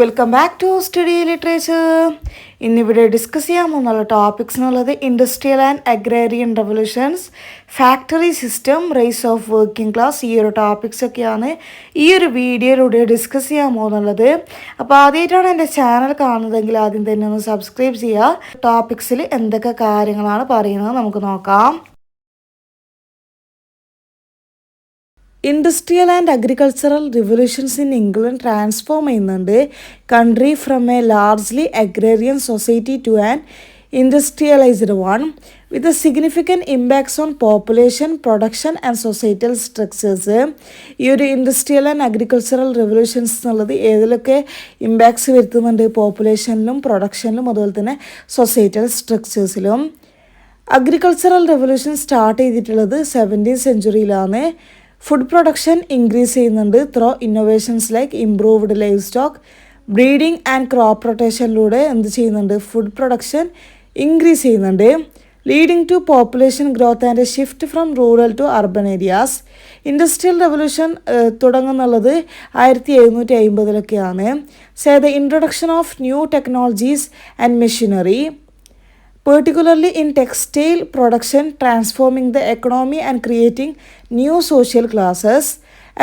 Welcome back to study literature. ഇന്നിവിടെ discuss ചെയ്യാൻ പോകുന്ന ടോപ്പിക്സ് എന്നുള്ളത് industrial and agrarian revolutions, factory system, rise of working class. ഈ ഒരു ടോപ്പിക്സ് ഒക്കെയാണ് ഈ ഒരു വീഡിയോയിലൂടെ ഡിസ്കസ് ചെയ്യാൻ പോകുന്നുള്ളത്. അപ്പോൾ ആദ്യമായിട്ടാണ് എൻ്റെ ചാനൽ കാണുന്നതെങ്കിൽ ആദ്യം തന്നെ ഒന്ന് സബ്സ്ക്രൈബ് ചെയ്യുക. ടോപ്പിക്സിൽ എന്തൊക്കെ കാര്യങ്ങളാണ് പറയുന്നത് നമുക്ക് നോക്കാം. Industrial and agricultural revolutions in England transform ചെയ്യുന്നുണ്ട് country from a largely agrarian society to an industrialised one with significant impacts on population, production and societal structures. ഈ ഒരു ഇൻഡസ്ട്രിയൽ ആൻഡ് അഗ്രികൾച്ചറൽ റിവല്യൂഷൻസ് എന്നുള്ളത് ഏതിലൊക്കെ ഇമ്പാക്ട്സ് വരുത്തുന്നുണ്ട്? പോപ്പുലേഷനിലും പ്രൊഡക്ഷനിലും അതുപോലെ തന്നെ സൊസൈറ്റൽ സ്ട്രക്ചേഴ്സിലും. Agricultural revolution start ചെയ്തിട്ടുള്ളത് 17th സെഞ്ച്വറിയിലാണ്. ഫുഡ് പ്രൊഡക്ഷൻ ഇൻക്രീസ് ചെയ്യുന്നുണ്ട് through innovations like improved livestock, breeding and crop റൊട്ടേഷനിലൂടെ എന്ത് ചെയ്യുന്നുണ്ട്? ഫുഡ് പ്രൊഡക്ഷൻ ഇൻക്രീസ് ചെയ്യുന്നുണ്ട്. Leading to population growth and a shift from rural to urban areas. Industrial revolution തുടങ്ങുന്നുള്ളത് 1750-ലൊക്കെയാണ്. Say the introduction of new technologies and machinery, particularly in textile production, transforming the economy and creating new social classes.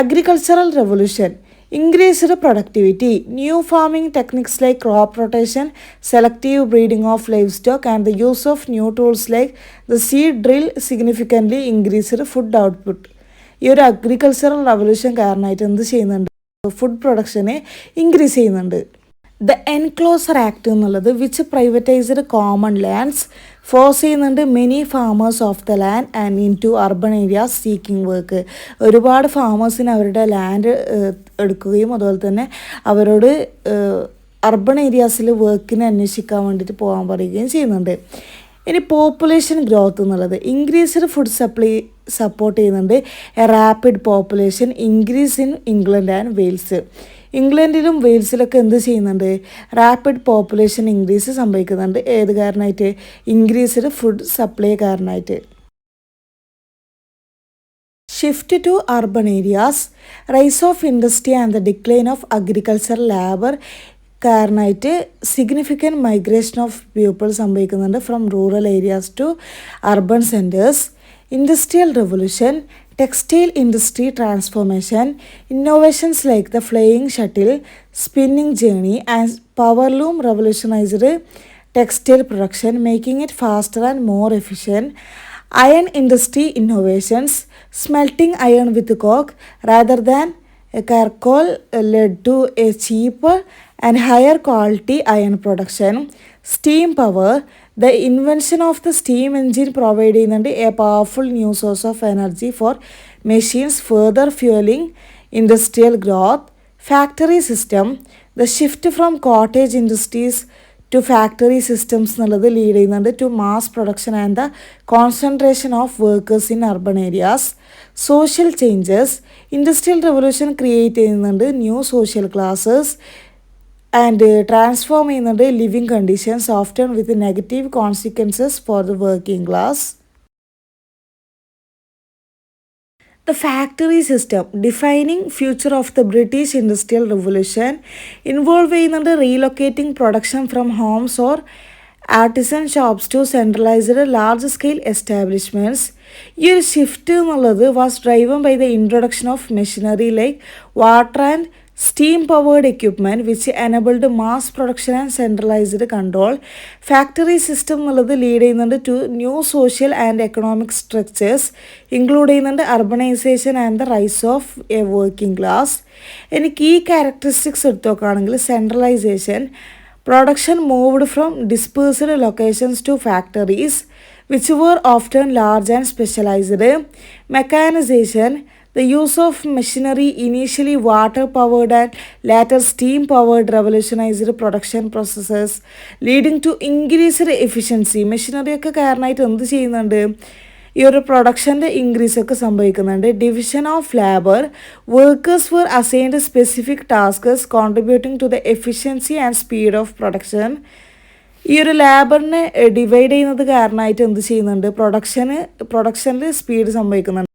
Agricultural revolution increased productivity, new farming techniques like crop rotation, selective breeding of livestock and the use of new tools like the seed drill significantly increased food output. ഈ ഒരു agricultural revolution കാരണമായിട്ട് എന്ത് ചെയ്യുന്നുണ്ട്? Food പ്രൊഡക്ഷനെ increase ചെയ്യുന്നുണ്ട്. The enclosure act എന്നുള്ളത് which privatized common lands force ചെയ്യുന്നുണ്ട് many farmers off the land and into urban areas seeking work. ഒരുപാട് ഫാമേഴ്സിന് അവരുടെ ലാൻഡ് എടുക്കുകയും അതുപോലെ തന്നെ അവരോട് അർബൻ ഏരിയാസിൽ വർക്കിന് അന്വേഷിക്കാൻ വേണ്ടിയിട്ട് പോകാൻ പറയുകയും ചെയ്യുന്നുണ്ട്. ഇനി പോപ്പുലേഷൻ ഗ്രോത്ത് എന്നുള്ളത് ഇൻക്രീസ്ഡ് ഫുഡ് സപ്ലൈ സപ്പോർട്ട് ചെയ്യുന്നുണ്ട്. A rapid population increase in England and Wales. ഇംഗ്ലണ്ടിലും വെയിൽസിലൊക്കെ എന്ത് ചെയ്യുന്നുണ്ട്? റാപ്പിഡ് പോപ്പുലേഷൻ ഇൻക്രീസ് സംഭവിക്കുന്നുണ്ട്. ഏത് കാരണമായിട്ട്? ഇൻക്രീസ്ഡ് ഫുഡ് സപ്ലൈ കാരണമായിട്ട്. Shift to urban areas, rise of industry and the decline of agricultural labour കാരണമായിട്ട് സിഗ്നിഫിക്കൻറ്റ് മൈഗ്രേഷൻ ഓഫ് പീപ്പിൾ സംഭവിക്കുന്നുണ്ട് from rural areas to urban centres. Industrial revolution, textile industry transformation, innovations like the flying shuttle, spinning journey and power loom revolutionized textile production, making it faster and more efficient. Iron industry innovations, smelting iron with coke rather than charcoal led to a cheaper and higher quality iron production. Steam power, the invention of the steam engine providing a powerful new source of energy for machines, further fueling industrial growth. Factory system, the shift from cottage industries to factory systems lead to mass production and the concentration of workers in urban areas. Social changes, industrial revolution created new social classes and transform in the living conditions often with negative consequences for the working class. The factory system defining future of the British Industrial Revolution involved in the relocating production from homes or artisan shops to centralized large scale establishments. This shift was driven by the introduction of machinery like water and steam powered equipment which enabled mass production and centralized control. Factory system lead to new social and economic structures including urbanization and the rise of a working class. In key characteristics centralization, production moved from dispersed locations to factories which were often large and specialized. Mechanization, the use of machinery, initially water powered and later steam powered, revolutionized production processes leading to increased efficiency. Machinery ഒക്കെ കാരണമായിട്ട് എന്ത് ചെയ്യുന്നുണ്ട്? ഈ ഒരു പ്രൊഡക്ഷൻ്റെ increase ഒക്കെ സംഭവിക്കുന്നുണ്ട്. Division of labour, workers were assigned specific tasks contributing to the efficiency and speed of production. ഈ ഒരു ലേബറിനെ ഡിവൈഡ് ചെയ്യുന്നത് കാരണമായിട്ട് എന്ത് ചെയ്യുന്നുണ്ട്? പ്രൊഡക്ഷനിൽ സ്പീഡ് സംഭവിക്കുന്നുണ്ട്.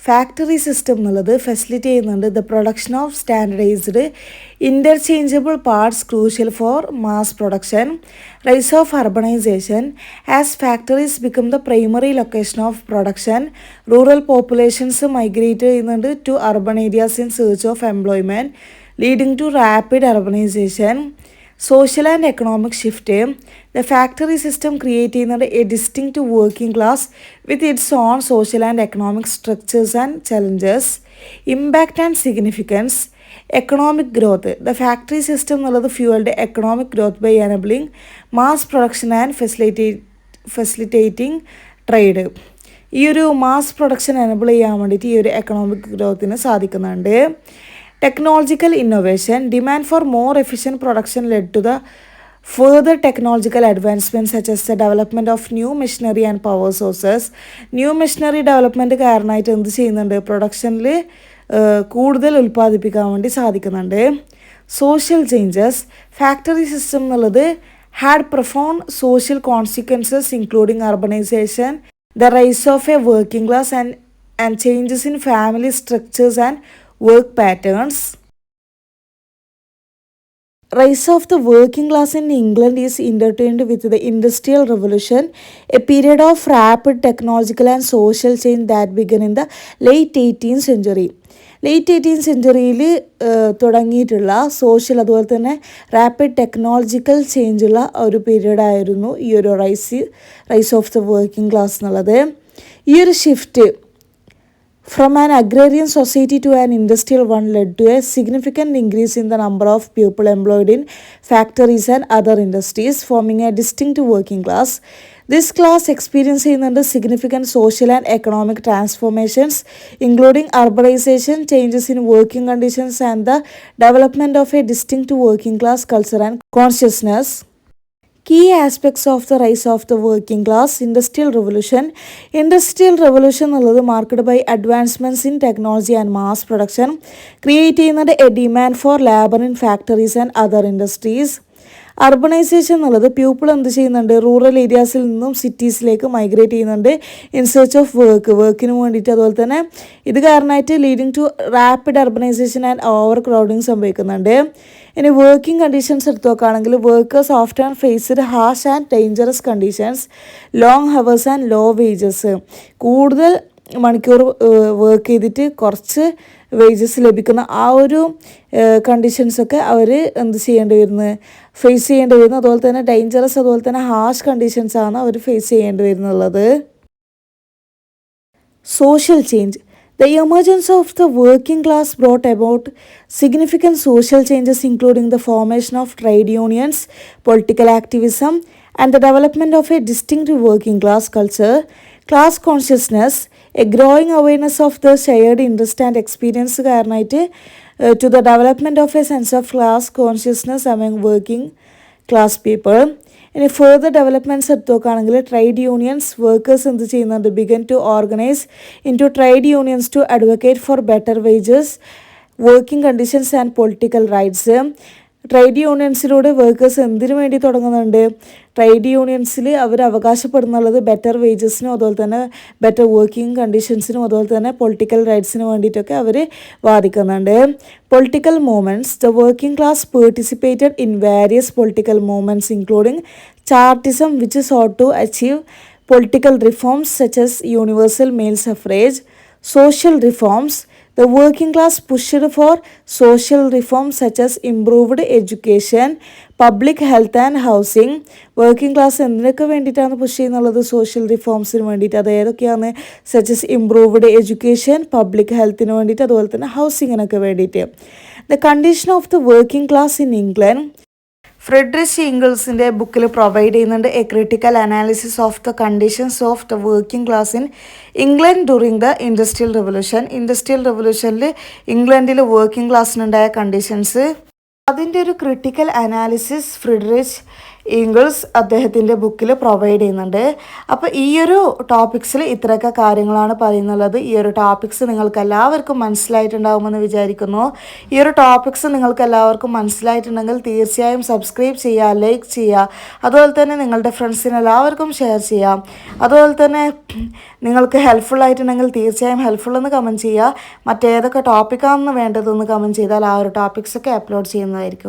ഫാക്ടറി സിസ്റ്റം എന്നുള്ളത് ഫെസിലിറ്റേറ്റ് ചെയ്യുന്നുണ്ട് the production of standardised interchangeable parts crucial for mass production. Rise of urbanisation as factories become the primary location of production. Rural populations migrate ചെയ്യുന്നുണ്ട് to urban areas in search of employment leading to rapid urbanisation. Social and economic shift the factory system create ചെയ്യുന്നത് a distinct working class with its own social and economic structures and challenges. Impact and significance economic growth the factory system എന്നുള്ളത് fuelled economic growth by enabling mass production and facilitating trade. ഈ ഒരു mass production enable ചെയ്യാൻ വേണ്ടിയിട്ട് ഈ ഒരു economic ഗ്രോത്തിന് സാധിക്കുന്നുണ്ട്. Technological innovation, demand for more efficient production led to the further technological advancements such as the development of new machinery and power sources. New machinery development കാരണമായിട്ട് എന്ത് ചെയ്യുന്നുണ്ട്, പ്രൊഡക്ഷനിൽ കൂടുതൽ ഉൽപ്പാദിപ്പിക്കാൻ വേണ്ടി സാധിക്കുന്നുണ്ട്. സോഷ്യൽ ചേഞ്ചസ് ഫാക്ടറി സിസ്റ്റം എന്നുള്ളത് had profound social consequences including urbanization, the rise of a working class and changes in family structures and work patterns. Rise of the working class in England is intertwined with the Industrial Revolution, a period of rapid technological and social change that began in the late 18th century. Late 18th സെഞ്ച്വറിയിൽ തുടങ്ങിയിട്ടുള്ള social അതുപോലെ തന്നെ rapid technological ചേഞ്ചുള്ള ഒരു പീരീഡായിരുന്നു ഈ ഒരു rise of the working class എന്നുള്ളത്. ഈ ഒരു shift from an agrarian society to an industrial one led to a significant increase in the number of people employed in factories and other industries, forming a distinct working class. This class experienced significant social and economic transformations, including urbanization, changes in working conditions, and the development of a distinct working class culture and consciousness. Key aspects of the rise of the working class. Industrial Revolution marked by advancements in technology and mass production, creating a demand for labor in factories and other industries. Urbanization എന്നുള്ളത് people എന്ത് ചെയ്യുന്നുണ്ട്, rural ഏരിയാസിൽ നിന്നും സിറ്റീസിലേക്ക് migrate ചെയ്യുന്നുണ്ട് in search of വർക്കിന് വേണ്ടിയിട്ട്. അതുപോലെ തന്നെ ഇത് കാരണമായിട്ട് leading to rapid urbanization and overcrowding സംഭവിക്കുന്നുണ്ട്. ഇനി വർക്കിംഗ് കണ്ടീഷൻസ് എടുത്തു നോക്കുകയാണെങ്കിൽ workers often faced harsh and dangerous conditions, long hours and low wages. കൂടുതൽ മണിക്കൂർ വർക്ക് ചെയ്തിട്ട് കുറച്ച് വേജസ് ലഭിക്കുന്ന ആ ഒരു കണ്ടീഷൻസൊക്കെ അവർ എന്ത് ഫേസ് ചെയ്യേണ്ടി വരുന്നു. അതുപോലെ തന്നെ ഡേഞ്ചറസ് അതുപോലെ തന്നെ ഹാഷ് കണ്ടീഷൻസാണ് അവർ ഫേസ് ചെയ്യേണ്ടി വരുന്നുള്ളത്. Social change The emergence of the working class brought about significant social changes, including the formation of trade unions, political activism, and the development of a distinct working class culture. Class consciousness, a growing awareness of the shared interest and experience to the development of a sense of class consciousness among working class people. ഇനി further developments എടുത്തു നോക്കുകയാണെങ്കിൽ trade unions workers എന്ത് ചെയ്യുന്നുണ്ട്, began to organise into trade unions to advocate for better wages, working conditions and political rights. Trade യൂണിയൻസിലൂടെ workers എന്തിനു വേണ്ടി തുടങ്ങുന്നുണ്ട്, trade യൂണിയൻസിൽ അവർ അവകാശപ്പെടുന്നുള്ളത് better വേജസിനും അതുപോലെ തന്നെ ബെറ്റർ വർക്കിംഗ് കണ്ടീഷൻസിനും അതുപോലെ തന്നെ പൊളിറ്റിക്കൽ റൈറ്റ്സിനും വേണ്ടിയിട്ടൊക്കെ അവർ വാദിക്കുന്നുണ്ട്. Political movements the working class participated in various political movements including Chartism which sought to achieve political reforms such as universal male suffrage. Social reforms, the working class pushed for social reforms such as improved education, public health and housing. Working class എന്തിനൊക്കെ വേണ്ടിയിട്ടാണ് push ചെയ്യുന്നുള്ളത്, social റിഫോംസിന് വേണ്ടിയിട്ട്. അത് ഏതൊക്കെയാണ്, such as improved education, public ഹെൽത്തിന് വേണ്ടിയിട്ട്, അതുപോലെ തന്നെ ഹൗസിങ്ങിനൊക്കെ വേണ്ടിയിട്ട്. The condition of the working class in England Frederick ഇംഗിൾസിൻ്റെ ബുക്കിൽ പ്രൊവൈഡ് ചെയ്യുന്നുണ്ട് a critical analysis of the conditions of the working class in England during the industrial revolution. Industrial റെവല്യൂഷനിൽ ഇംഗ്ലണ്ടിൽ വർക്കിംഗ് ക്ലാസ്സിനുണ്ടായ കണ്ടീഷൻസ്, അതിൻ്റെ ഒരു ക്രിട്ടിക്കൽ അനാലിസിസ് ഫ്രെഡറിക് ഇംഗിൾസ് അദ്ദേഹത്തിൻ്റെ ബുക്കിൽ provide ചെയ്യുന്നുണ്ട്. അപ്പോൾ ഈ ഒരു ടോപ്പിക്സിൽ ഇത്രയൊക്കെ കാര്യങ്ങളാണ് പറയുന്നുള്ളത്. ഈ ഒരു ടോപ്പിക്സ് നിങ്ങൾക്ക് എല്ലാവർക്കും മനസ്സിലായിട്ടുണ്ടാകുമെന്ന് വിചാരിക്കുന്നു. ഈ ഒരു ടോപ്പിക്സ് നിങ്ങൾക്ക് എല്ലാവർക്കും മനസ്സിലായിട്ടുണ്ടെങ്കിൽ തീർച്ചയായും സബ്സ്ക്രൈബ് ചെയ്യുക, ലൈക്ക് ചെയ്യുക, അതുപോലെ തന്നെ നിങ്ങളുടെ ഫ്രണ്ട്സിന് എല്ലാവർക്കും ഷെയർ ചെയ്യാം. അതുപോലെ തന്നെ നിങ്ങൾക്ക് ഹെൽപ്ഫുൾ ആയിട്ടുണ്ടെങ്കിൽ തീർച്ചയായും ഹെൽപ്ഫുൾ എന്ന് കമൻറ്റ് ചെയ്യുക. മറ്റേതൊക്കെ ടോപ്പിക്കാണെന്ന് വേണ്ടതെന്ന് കമൻറ്റ് ചെയ്താൽ ആ ഒരു ടോപ്പിക്സൊക്കെ അപ്ലോഡ് ചെയ്യുന്നതായിരിക്കും.